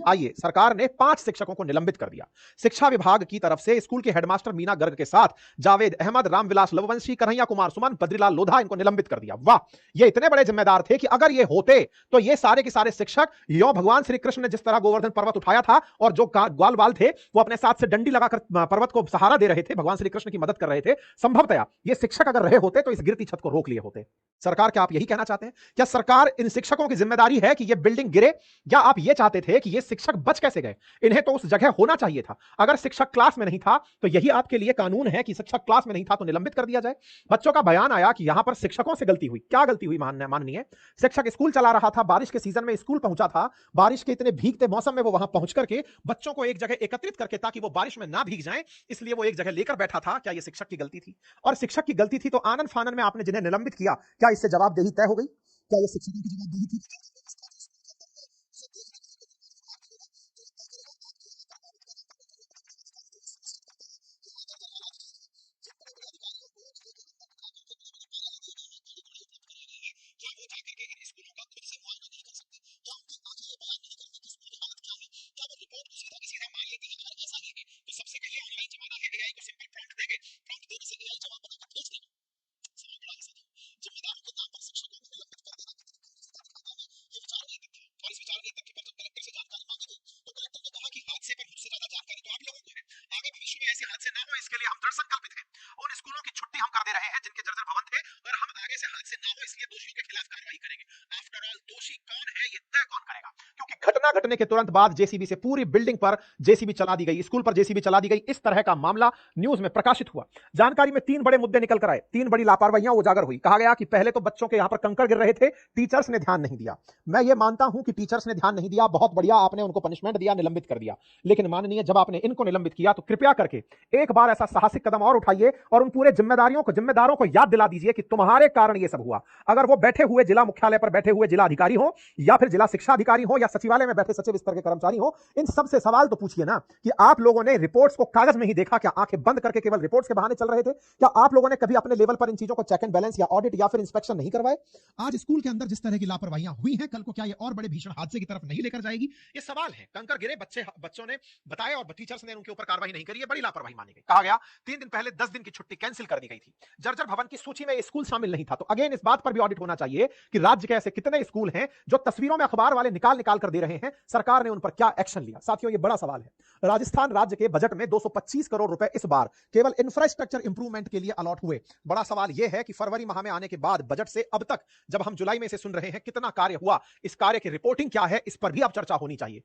आइए, सरकार ने 5 शिक्षकों को निलंबित कर दिया। शिक्षा विभाग की तरफ से स्कूल के हेडमास्टर मीना गर्ग के साथ जावेद अहमद, रामविलास लववंशी, कन्हैया कुमार सुमन, बद्रीलाल लोधा इनको निलंबित कर दिया। वाह, ये इतने बड़े जिम्मेदार थे कि अगर ये होते तो ये सारे के सारे शिक्षक यो भगवान श्री कृष्ण ने जिस तरह गोवर्धन पर्वत उठाया था और जो ग्वाल बाल थे वो अपने साथ से डंडी लगाकर पर्वत को सहारा दे रहे थे, भगवान श्री कृष्ण की मदद कर रहे थे, संभवतया ये शिक्षक अगर रहे होते तो इस गिरती छत को रोक लिए होते। सरकार, क्या आप यही कहना चाहते हैं? क्या सरकार इन शिक्षकों की जिम्मेदारी है कि ये बिल्डिंग गिरे, या आप ये चाहते थे कि ये शिक्षक बच कैसे गए? इन्हें तो उस जगह होना चाहिए था। अगर शिक्षक क्लास में नहीं था तो यही आपके लिए कानून है कि शिक्षक क्लास में नहीं था तो निलंबित कर दिया जाए। बच्चों का बयान आया कि यहां पर शिक्षकों से गलती हुई। क्या गलती हुई माननीय? शिक्षक स्कूल चला रहा था, बारिश के सीजन में स्कूल पहुंचा था, बारिश के इतने भीगते मौसम में वो वहां पहुंच करके बच्चों को एक जगह एकत्रित करके ताकि वो बारिश में ना भीग जाएं, इसलिए वो एक जगह लेकर बैठा था। क्या ये शिक्षक की गलती थी? और शिक्षक की गलती थी तो आनंद फानन में आपने जिन्हें निलंबित किया, क्या इससे जवाबदेही तय हो गई? क्या ये शिक्षकों की जवाबदेही थी? इसके लिए हम दृढ़ संकल्पित हैं। उन स्कूलों की छुट्टी हम कर दे रहे हैं जिनके जर्जर भवन थे, और हम आगे से हादसे ना हो इसलिए दोषियों के खिलाफ कार्रवाई करेंगे। आफ्टर ऑल दोषी कौन है ये तय कौन करेगा? क्योंकि घटना घटने के तुरंत बाद जेसीबी से पूरी बिल्डिंग पर जेसीबी चला दी गई, स्कूल पर जेसीबी चला दी गई। इस तरह का मामला न्यूज में प्रकाशित हुआ। जानकारी में 3 बड़े मुद्दे निकल कर आए, 3 बड़ी लापरवाहियां उजागर हुई। कहा गया कि पहले तो बच्चों के यहां पर कंकड़ गिर रहे थे, टीचर्स ने ध्यान नहीं दिया। मैं ये मानता हूं कि टीचर्स ने ध्यान नहीं दिया, बहुत बढ़िया, आपने उनको पनिशमेंट दिया, निलंबित कर दिया। लेकिन माननीय, जब आपने इनको निलंबित किया तो कृपया करके एक बार ऐसा साहसिक कदम और उठाइए और उन पूरे जिम्मेदारों को याद दिला दीजिए कि तुम्हारे कारण यह सब हुआ। अगर वो बैठे हुए जिला मुख्यालय पर बैठे हुए जिला अधिकारी हो, या फिर जिला शिक्षा अधिकारी हो, या सचिवालय में बैठे सचिव स्तर के कर्मचारी हो, इन सब से सवाल तो पूछिए ना कि आप लोगों ने रिपोर्ट्स को कागज में ही देखा? क्या आंखें बंद करके केवल रिपोर्ट्स के बहाने चल रहे थे? क्या आप लोगों ने कभी अपने लेवल पर इन चीजों को चेक एंड बैलेंस या ऑडिट या फिर इंस्पेक्शन नहीं करवाए? आज स्कूल के अंदर जिस तरह की लापरवाहियां हुई हैं, कल को क्या ये और बड़े भीषण हादसे की तरफ नहीं लेकर जाएगी? ये सवाल है। कंकर गिरे, बच्चों ने बताया और टीचर्स ने उनके ऊपर कार्रवाई नहीं करी, बड़ी लापरवाही मानी गई। कहा गया 3 दिन पहले 10 दिन की छुट्टी कैंसिल कर दी गई थी। जर्जर भवन की सूची में स्कूल शामिल नहीं था। तो अगेन इस बात पर भी ऑडिट होना चाहिए कि राज्य के ऐसे कितने स्कूल हैं जो तस्वीरों में अखबार वाले निकाल निकाल कर दे रहे हैं, सरकार ने उन पर क्या एक्शन लिया? साथियों, ये बड़ा सवाल है। राजस्थान राज्य के बजट में 225 करोड़ रुपए इस बार केवल इंफ्रास्ट्रक्चर इंप्रूवमेंट के लिए अलॉट हुए। बड़ा सवाल यह है कि फरवरी माह में आने के बाद बजट से अब तक, जब हम जुलाई में इसे सुन रहे हैं, कितना कार्य हुआ, इस कार्य की रिपोर्टिंग क्या है, इस पर भी अब चर्चा होनी चाहिए।